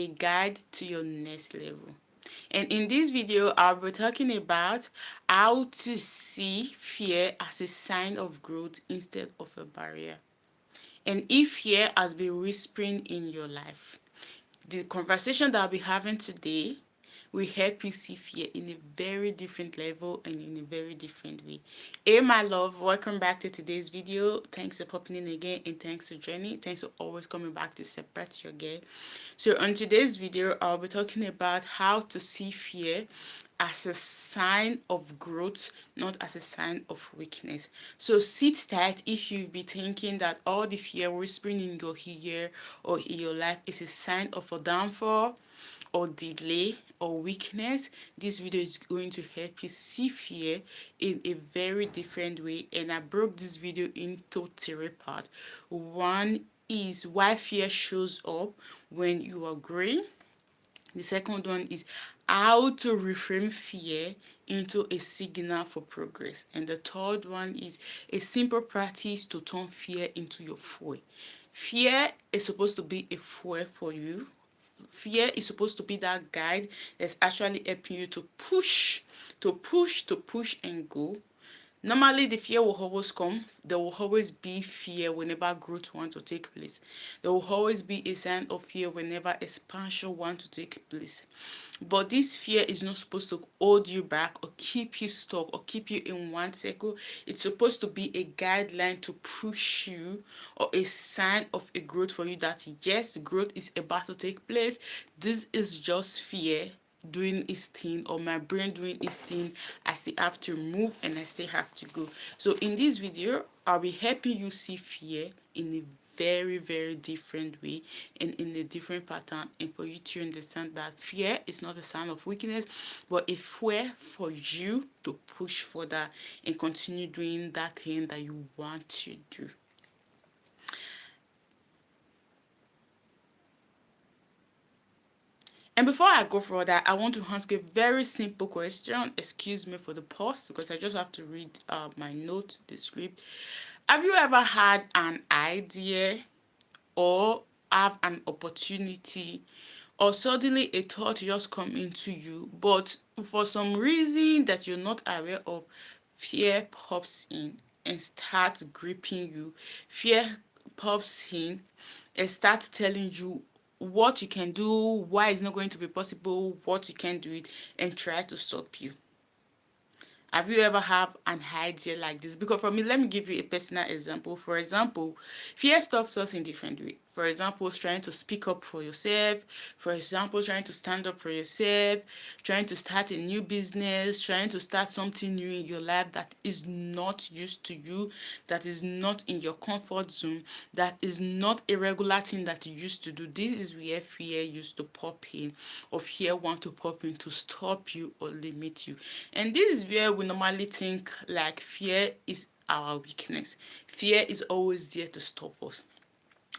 a guide to your next level. And in this video, I'll be talking about how to see fear as a sign of growth instead of a barrier. And if fear has been whispering in your life, the conversation that I'll be having today will help you see fear in a very different level and in a very different way. Hey, my love, welcome back to today's video. Thanks for popping in again and thanks for joining. Thanks for always coming back to support your girl. So, on today's video, I'll be talking about how to see fear as a sign of growth, not as a sign of weakness. So sit tight if you be thinking that all the fear whispering in your ear or in your life is a sign of a downfall or delay or weakness. This video is going to help you see fear in a very different way, and I broke this video into three parts. One is why fear shows up when you are growing. The second one is how to reframe fear into a signal for progress. And the third one is a simple practice to turn fear into your fuel. Fear is supposed to be a fuel for you. Fear is supposed to be that guide that's actually helping you to push and go. Normally, the fear will always come. There will always be fear whenever growth wants to take place. There will always be a sign of fear whenever expansion wants to take place. But this fear is not supposed to hold you back or keep you stuck or keep you in one circle. It's supposed to be a guideline to push you or a sign of a growth for you that yes, growth is about to take place. This is just fear doing its thing, or my brain doing its thing. I still have to move and I still have to go. So in this video, I'll be helping you see fear in a very different way and in a different pattern, and for you to understand that fear is not a sign of weakness but a fear for you to push further and continue doing that thing that you want to do. And before I go further, I want to ask a very simple question. Excuse me for the pause because I just have to read my note, the script. Have you ever had an idea or have an opportunity or suddenly a thought just come into you, but for some reason that you're not aware of, fear pops in and starts gripping you? Fear pops in and starts telling you what you can do, why it's not going to be possible, what you can do it, and try to stop you. Have you ever have an idea like this? Because for me, let me give you a personal example. For example, fear stops us in different ways. For example, trying to speak up for yourself. For example, trying to stand up for yourself, trying to start a new business, trying to start something new in your life that is not used to you, that is not in your comfort zone, that is not a regular thing that you used to do. This is where fear used to pop in, or fear want to pop in to stop you or limit you. And this is where we normally think like fear is our weakness. Fear is always there to stop us.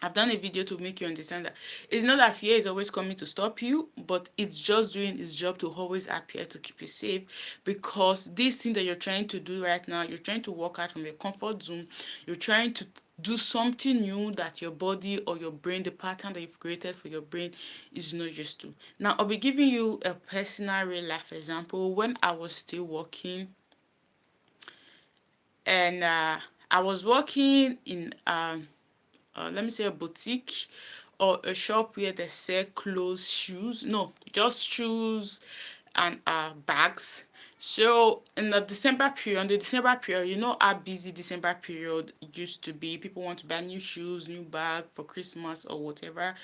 I've done a video to make you understand that it's not that fear is always coming to stop you, but it's just doing its job to always appear to keep you safe, because this thing that you're trying to do right now, you're trying to walk out from your comfort zone, you're trying to do something new that your body or your brain, the pattern that you've created for your brain, is not used to. Now, I'll be giving you a personal real life example. When I was still working, and I was working in let me say a boutique or a shop where they sell clothes, shoes, no, just shoes and bags. So in the December period, you know how busy December period used to be. People want to buy new shoes, new bag for Christmas or whatever.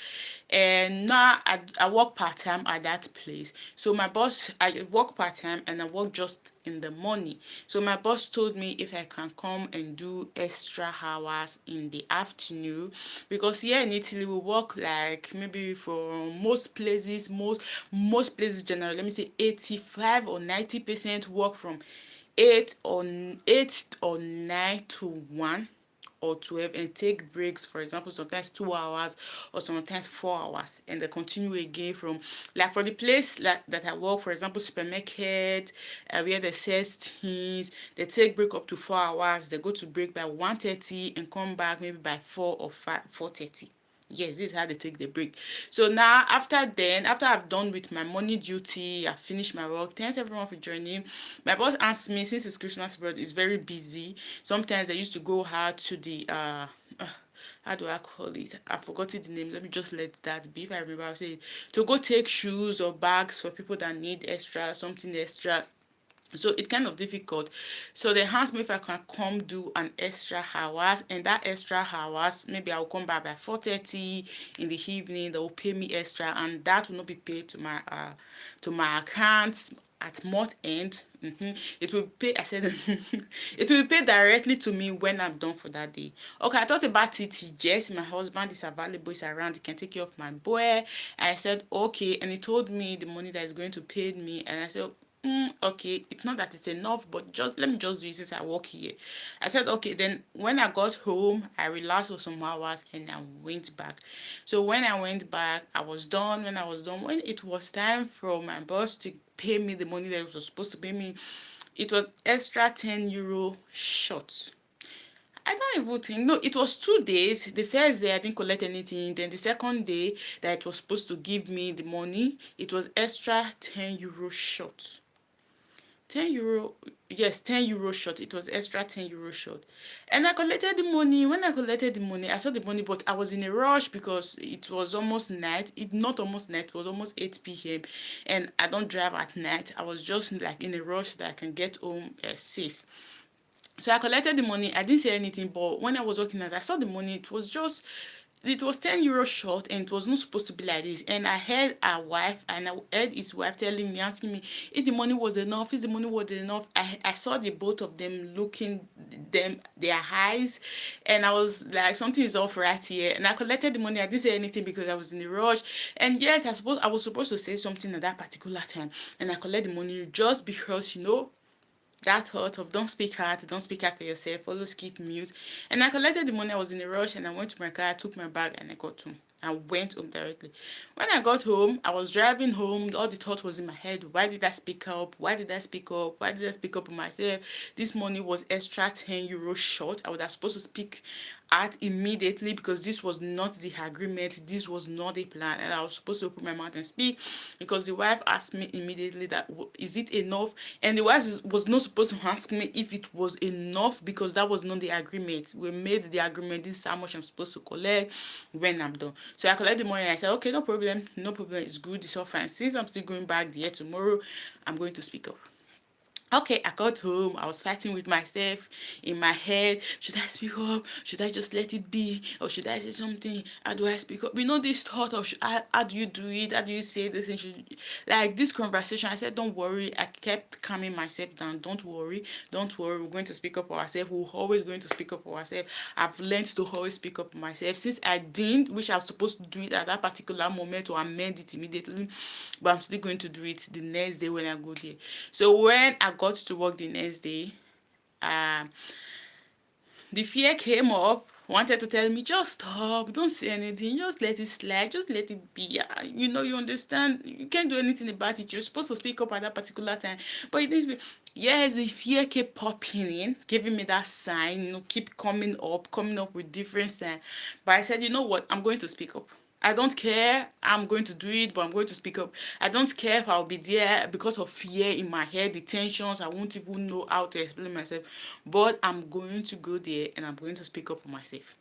And now I work part time at that place. So my boss, I work part time and I work just in the morning. So my boss told me if I can come and do extra hours in the afternoon, because here in Italy we work like maybe for most places generally, let me say 85 or 90% work from 8 or 9 to 1 or 12, and take breaks, for example, sometimes 2 hours or sometimes 4 hours, and they continue again from, like for the place that I work, for example, supermarket, where they sell things, they take break up to 4 hours. They go to break by 1:30 and come back maybe by 4 or 5, 4:30. Yes, this is how they take the break. So now, after I've done with my morning duty, I've finished my work. Thanks everyone for joining. My boss asked me, since it's Christmas period, it's very busy. Sometimes I used to go out to the how do I call it? I've forgotten the name. Let me just let that be. If I remember, I'll say to go take shoes or bags for people that need extra, something extra. So it's kind of difficult. So they asked me if I can come do an extra hours, and that extra hours, maybe I'll come back by 4:30 in the evening. They will pay me extra, and that will not be paid to my account at month end. It will pay. I said it will pay directly to me when I'm done for that day. Okay, I thought about it. Yes, my husband is available, is around, he can take care of my boy. And I said okay, and he told me the money that is going to pay me, and I said okay, it's not that it's enough, but just let me just do it since I work here. I said okay. Then when I got home, I relaxed for some hours and I went back. So when I went back, I was done. When I was done, when it was time for my boss to pay me the money that he was supposed to pay me, it was extra €10 short. I don't even think, no, it was 2 days. The first day I didn't collect anything. Then the second day that it was supposed to give me the money, it was extra €10 short. €10, yes, €10 short. It was extra €10 short. And I collected the money. When I collected the money, I saw the money, but I was in a rush because it was almost night. It not almost night, it was almost 8 p.m. And I don't drive at night. I was just like in a rush that I can get home safe. So I collected the money. I didn't say anything, but when I was working at, I saw the money. It was €10 short, and it was not supposed to be like this. And I heard our wife, and I heard his wife telling me, asking me if the money was enough. If the money was enough, I saw the both of them looking their eyes, and I was like, something is off right here. And I collected the money. I didn't say anything because I was in a rush. And yes, I was supposed to say something at that particular time, and I collected the money just because that thought of don't speak out for yourself, always keep mute. And I collected the money. I was in a rush and I went to my car, I took my bag and I got home. I went home directly. When I got home, I was driving home. All the thought was in my head. Why did I speak up? Why did I speak up? Why did I speak up on myself? This money was extra €10 short. I would have supposed to speak out immediately because this was not the agreement. This was not a plan. And I was supposed to open my mouth and speak because the wife asked me immediately that, is it enough? And the wife was not supposed to ask me if it was enough because that was not the agreement. We made the agreement. This is how much I'm supposed to collect when I'm done. So I collected the money and I said, okay, no problem. No problem. It's good. It's all fine. Since I'm still going back there tomorrow, I'm going to speak up. Okay, I got home. I was fighting with myself in my head. Should I speak up? Should I just let it be? Or should I say something? How do I speak up? This thought of how do you do it? How do you say this? And like this conversation, I said, don't worry. I kept calming myself down. Don't worry. Don't worry. We're going to speak up for ourselves. We're always going to speak up for ourselves. I've learned to always speak up for myself. Since I didn't, which I was supposed to do it at that particular moment or amend it immediately, but I'm still going to do it the next day when I go there. So when I got to work the next day, um, the fear came up, wanted to tell me, just stop, don't say anything, just let it slide, just let it be. You understand, you can't do anything about it. You're supposed to speak up at that particular time, but it needs to be. Yes, the fear kept popping in, giving me that sign, keep coming up with different signs. But I said, you know what, I'm going to speak up. I don't care. I'm going to do it, but I'm going to speak up. I don't care if I'll be there because of fear in my head, the tensions. I won't even know how to explain myself. But I'm going to go there and I'm going to speak up for myself.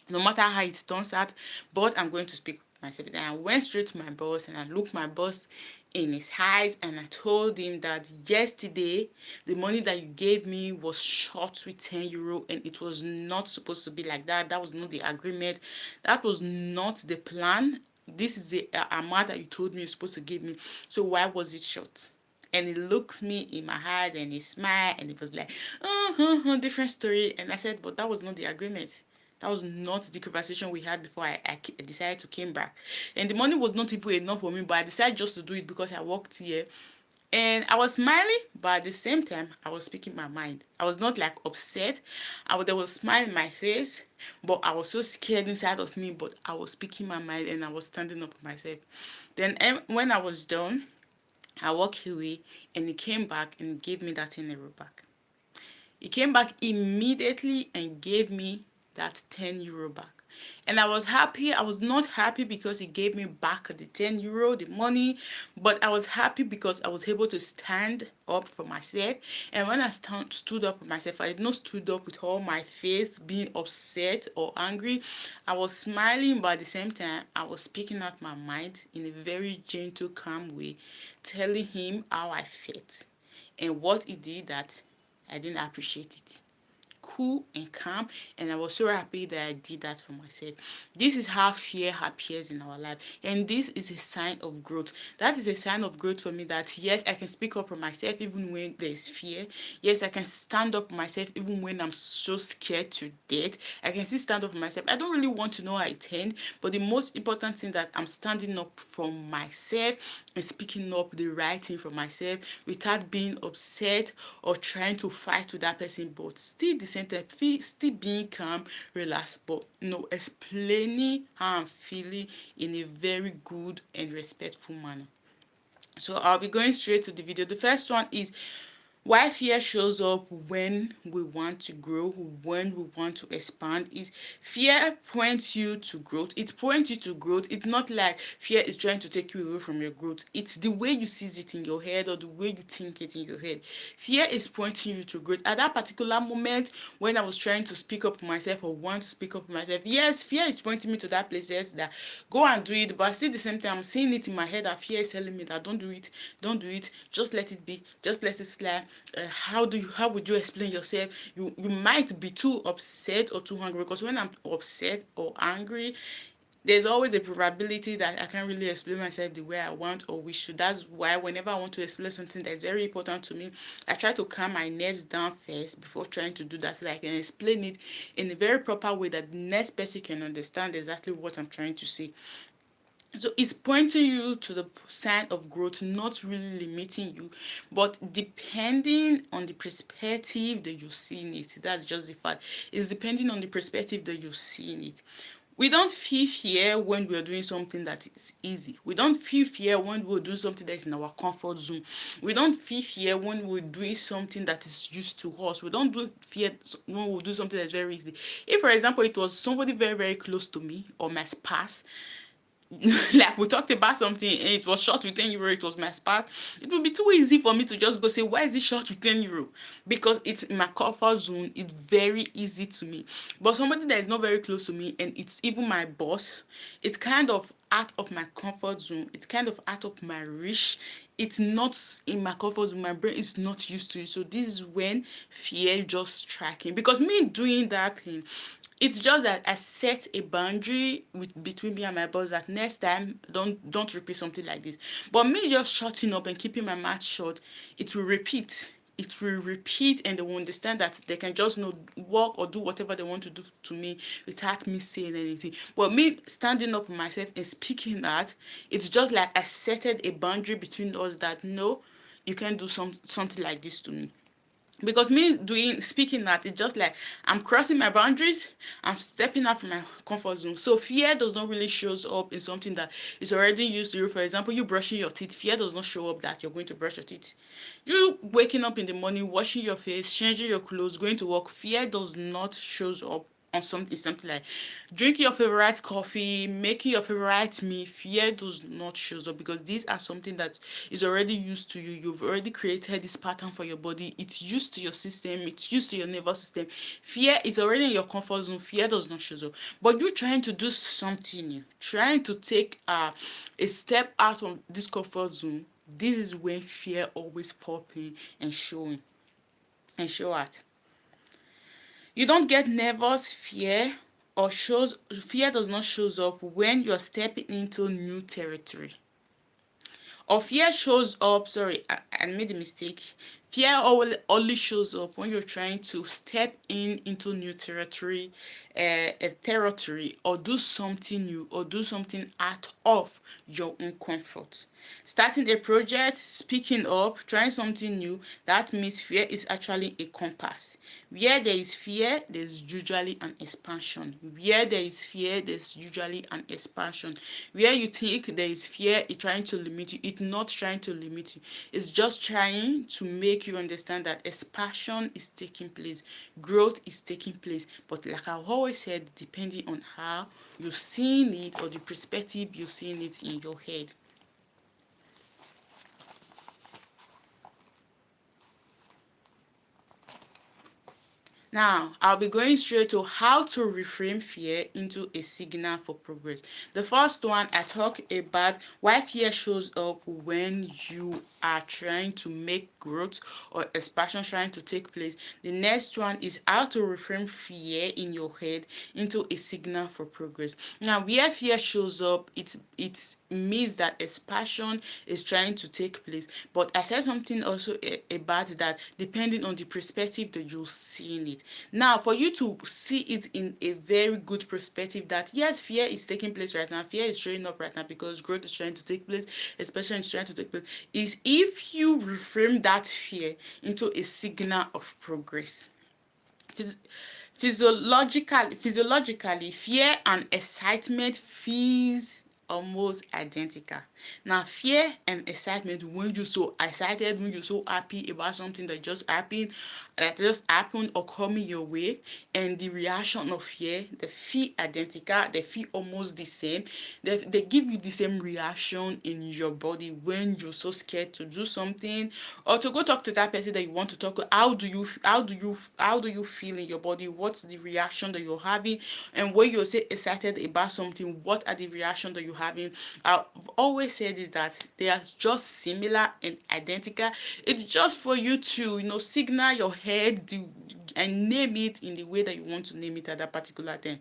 No matter how it turns out, but I'm going to speak myself. And I went straight to my boss and I looked my boss in his eyes and I told him that yesterday the money that you gave me was short with €10 and it was not supposed to be like that. That was not the agreement. That was not the plan. This is the amount that you told me you're supposed to give me. So why was it short? And he looked me in my eyes and he smiled and it was like, different story. And I said, but that was not the agreement. That was not the conversation we had before I decided to came back. And the money was not even enough for me, but I decided just to do it because I worked here. And I was smiling, but at the same time, I was speaking my mind. I was not like upset. There was a smile in my face, but I was so scared inside of me, but I was speaking my mind and I was standing up for myself. Then when I was done, I walked away and he came back and gave me that €10 back. He came back immediately and gave me that €10 back. And I was happy. I was not happy because he gave me back the 10 euro, the money, but I was happy because I was able to stand up for myself. And when I stood up for myself, I did not stood up with all my face being upset or angry. I was smiling, but at the same time, I was speaking out my mind in a very gentle, calm way, telling him how I felt and what he did that I didn't appreciate it. Cool and calm, and I was so happy that I did that for myself. This is how fear appears in our life, and this is a sign of growth. That is a sign of growth for me, that yes, I can speak up for myself even when there's fear. Yes, I can stand up for myself even when I'm so scared to death. I can still stand up for myself. I don't really want to know how it ends, but the most important thing that I'm standing up for myself and speaking up the right thing for myself without being upset or trying to fight with that person, but still the same time still being calm, relaxed, but explaining how I'm feeling in a very good and respectful manner. So I'll be going straight to the video. The first one is why fear shows up when we want to grow, when we want to expand. Is fear points you to growth. It points you to growth. It's not like fear is trying to take you away from your growth. It's the way you see it in your head or the way you think it in your head. Fear is pointing you to growth. At that particular moment when I was trying to speak up for myself or want to speak up for myself, yes, fear is pointing me to that place, yes, that go and do it. But still, the same time, I'm seeing it in my head that fear is telling me that don't do it, don't do it, just let it be, just let it slide. How would you explain yourself? You might be too upset or too hungry, because when I'm upset or angry, there's always a probability that I can't really explain myself the way I want or wish to. That's why whenever I want to explain something that is very important to me, I try to calm my nerves down first before trying to do that, so that I can explain it in a very proper way that the next person can understand exactly what I'm trying to say. So it's pointing you to the sign of growth, not really limiting you, but depending on the perspective that you see in it. That's just the fact. It's depending on the perspective that you see in it. We don't feel fear when we're doing something that is easy. We don't feel fear when we're doing something that is in our comfort zone. We don't feel fear when we're doing something that is used to us. We don't do fear when we do something that's very easy. If, for example, it was somebody very, very close to me or my spouse, like we talked about something and it was short with 10 euro, it was my spouse, it would be too easy for me to just go say, why is it short with 10 euro? Because it's in my comfort zone, it's very easy to me. But somebody that is not very close to me and it's even my boss, it's kind of out of my comfort zone, it's kind of out of my reach, it's not in my comfort zone, my brain is not used to it. So this is when fear just striking, because me doing that thing, it's just that I set a boundary between me and my boss that next time don't repeat something like this. But me just shutting up and keeping my mouth shut, it will repeat. It will repeat, and they will understand that they can just walk or do whatever they want to do to me without me saying anything. But me standing up for myself and speaking that, it's just like I set a boundary between us that no, you can't do something like this to me. Because me doing speaking that, it's just like I'm crossing my boundaries, I'm stepping out from my comfort zone. So fear does not really shows up in something that is already used to you. For example, you brushing your teeth, fear does not show up that you're going to brush your teeth. You waking up in the morning, washing your face, changing your clothes, going to work, fear does not shows up on something like drinking your favorite coffee, making your favorite meal. Fear does not show up, because these are something that is already used to you. You've already created this pattern for your body. It's used to your system, it's used to your nervous system. Fear is already in your comfort zone. Fear does not show up. But you trying to do something new, trying to take a step out of this comfort zone, this is when fear always popping and showing and show out. You don't get nervous fear does not shows up when you're stepping into new territory. Or fear shows up, sorry, I made a mistake. Fear only shows up when you're trying to step into new territory, a territory, or do something new, or do something out of your own comfort. Starting a project, speaking up, trying something new, that means fear is actually a compass. Where there is fear, there's usually an expansion. Where there is fear, there's usually an expansion. Where you think there is fear, it's trying to limit you, it's not trying to limit you. It's just trying to make make you understand that expansion is taking place, growth is taking place. But like I've always said, depending on how you're seeing it or the perspective you're seeing it in your head. Now, I'll be going straight to how to reframe fear into a signal for progress. The first one, I talk about why fear shows up when you are trying to make growth or expansion trying to take place. The next one is how to reframe fear in your head into a signal for progress. Now, where fear shows up, it means that expansion is trying to take place. But I said something also about that, depending on the perspective that you're seeing it. Now, for you to see it in a very good perspective, that yes, fear is taking place right now, fear is showing up right now because growth is trying to take place, especially is trying to take place, is if you reframe that fear into a signal of progress. Physiologically, fear and excitement feels almost identical. Now, fear and excitement, when you're so excited, when you're so happy about something that just happened or coming your way, and the reaction of fear, they feel identical, they feel almost the same. They give you the same reaction in your body when you're so scared to do something or to go talk to that person that you want to talk to. How do you feel in your body? What's the reaction that you're having? And when you're say excited about something, what are the reactions that you're having? I've always said is that they are just similar and identical. It's just for you to signal your head and name it in the way that you want to name it at that particular time.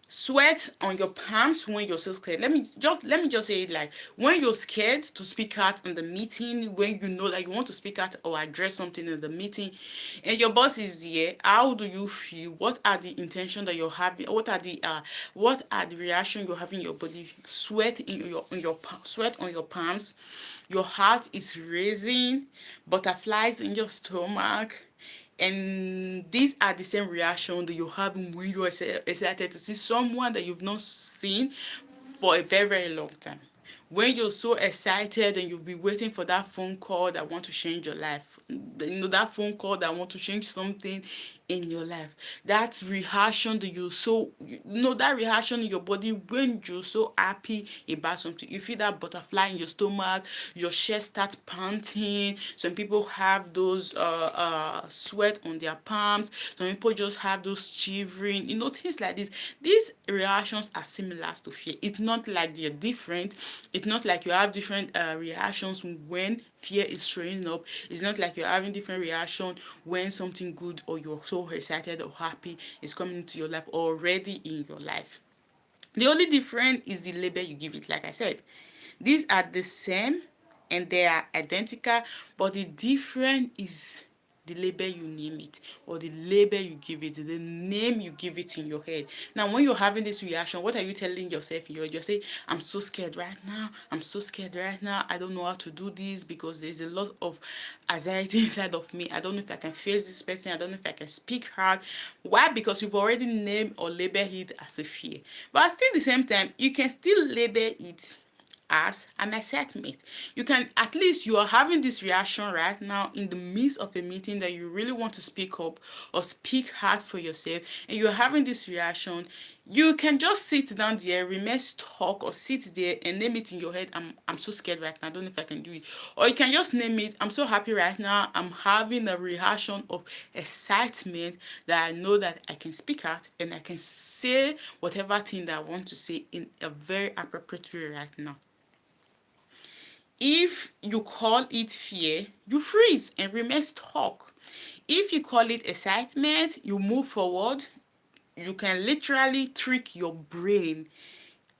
Sweat on your palms when you're so scared. Let me just say it like when you're scared to speak out in the meeting, when you know that you want to speak out or address something in the meeting, and your boss is there. How do you feel? What are the intentions that you're having? What are the reaction you're having in your body? Sweat on your palms. Your heart is raising. Butterflies in your stomach. And these are the same reaction that you're having when you're excited to see someone that you've not seen for a very, very long time. When you're so excited and you've been waiting for that phone call that want to change your life, that phone call that want to change something in your life, that reaction that that reaction in your body when you're so happy about something, you feel that butterfly in your stomach, your chest starts panting. Some people have those sweat on their palms. Some people just have those shivering, things like this. These reactions are similar to fear. It's not like they're different. It's not like you have different reactions when fear is showing up. It's not like you're having different reaction when something good or you're so excited or happy is coming into your life already in your life. The only difference is the label you give it. Like I said, these are the same and they are identical, but the difference is the label you name it or the label you give it, the name you give it in your head. Now, when you're having this reaction, what are you telling yourself in your head? You're saying, I'm so scared right now. I'm so scared right now. I don't know how to do this because there's a lot of anxiety inside of me. I don't know if I can face this person. I don't know if I can speak hard. Why? Because you've already named or labeled it as a fear. But still, at the same time, you can still label it as an excitement. You can, at least you are having this reaction right now in the midst of a meeting that you really want to speak up or speak hard for yourself, and you're having this reaction. You can just sit down there, remain stuck, or sit there and name it in your head. I'm so scared right now. I don't know if I can do it. Or you can just name it. I'm so happy right now. I'm having a reaction of excitement that I know that I can speak out and I can say whatever thing that I want to say in a very appropriate way right now. If you call it fear, you freeze and remain stuck. If you call it excitement, you move forward. You can literally trick your brain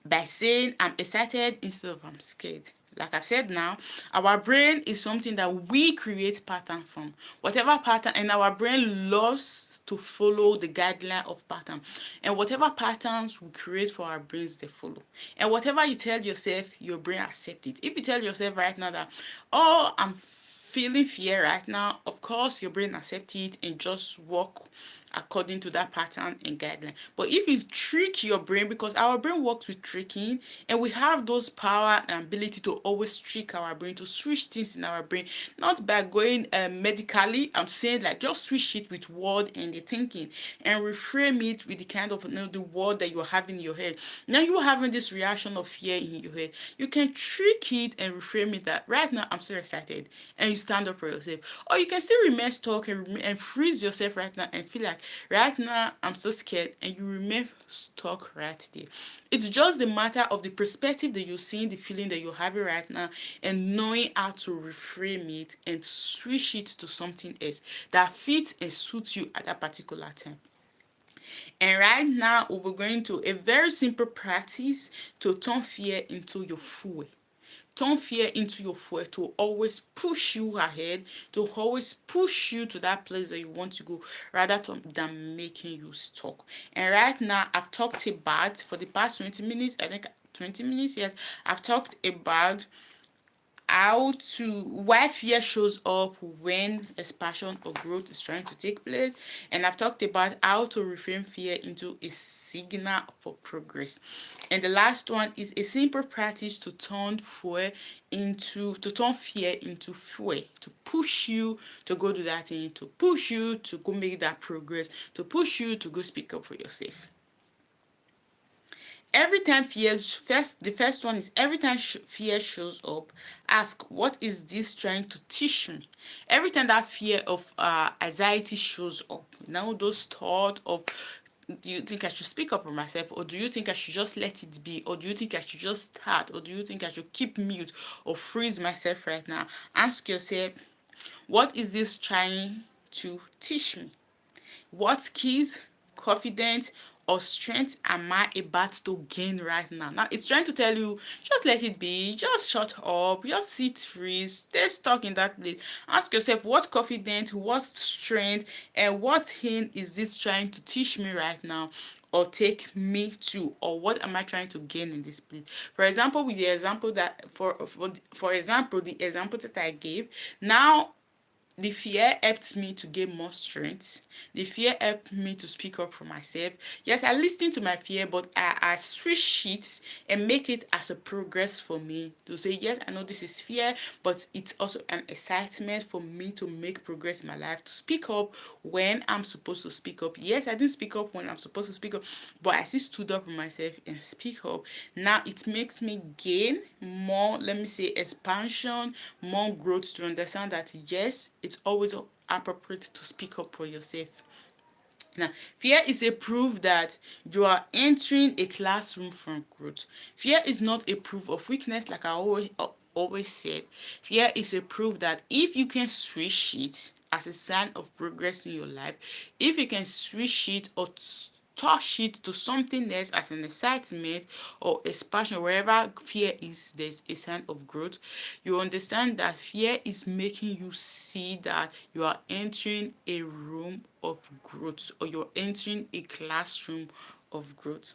by saying I'm excited instead of I'm scared. Like I said now, our brain is something that we create pattern from. Whatever pattern, and our brain loves to follow the guideline of pattern. And whatever patterns we create for our brains, they follow. And whatever you tell yourself, your brain accepts it. If you tell yourself right now that, oh, I'm feeling fear right now, of course your brain accepts it and just walk according to that pattern and guideline. But if you trick your brain, because our brain works with tricking, and we have those power and ability to always trick our brain, to switch things in our brain, not by going medically. I'm saying like just switch it with word and the thinking, and reframe it with the kind of the word that you're having in your head. Now you're having this reaction of fear in your head. You can trick it and reframe it that right now I'm so excited, and you stand up for yourself. Or you can still remain stuck and freeze yourself right now and feel like right now I'm so scared, and you remain stuck right there. It's just the matter of the perspective that you're seeing, the feeling that you're having right now, and knowing how to reframe it and switch it to something else that fits and suits you at that particular time. And right now, we're going to a very simple practice to turn fear into your fuel. Turn fear into your fuel to always push you ahead, to always push you to that place that you want to go, rather than making you stuck. And right now, I've talked about for the past 20 minutes, I think 20 minutes, yes, I've talked about how to why fear shows up when expansion or growth is trying to take place, and I've talked about how to reframe fear into a signal for progress. And the last one is a simple practice to turn fear into fuel, to push you to go do that thing, to push you to go make that progress, to push you to go speak up for yourself. Every time the first one is every time fear shows up, ask, what is this trying to teach me? Every time that fear of anxiety shows up, now those thoughts of, do you think I should speak up for myself, or do you think I should just let it be, or do you think I should just start, or do you think I should keep mute or freeze myself right now? Ask yourself, what is this trying to teach me? What keys, confidence, or strength am I about to gain right now? Now it's trying to tell you, just let it be, just shut up, just sit freeze, stay stuck in that place. Ask yourself, what confidence, what strength, and what hint is this trying to teach me right now, or take me to, or what am I trying to gain in this place? For example, with the example that for example, the example that I gave, now the fear helped me to gain more strength. The fear helped me to speak up for myself. Yes, I listened to my fear, but I switch it and make it as a progress for me to say, yes, I know this is fear, but it's also an excitement for me to make progress in my life, to speak up when I'm supposed to speak up. Yes, I didn't speak up when I'm supposed to speak up, but I still stood up for myself and speak up. Now it makes me gain more, let me say, expansion, more growth, to understand that yes, it's always appropriate to speak up for yourself. Now, fear is a proof that you are entering a classroom for growth. Fear is not a proof of weakness, like I always said. Fear is a proof that if you can switch it as a sign of progress in your life, if you can switch it or touch it to something else as an excitement or expansion, wherever fear is, there's a sign of growth. You understand that fear is making you see that you are entering a room of growth, or you're entering a classroom of growth.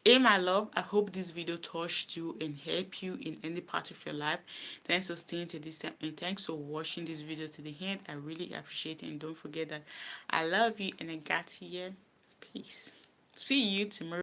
Hey, my love, I hope this video touched you and helped you in any part of your life. Thanks for staying to this time, and thanks for watching this video to the end. I really appreciate it, and don't forget that I love you and I got you here. Peace. See you tomorrow.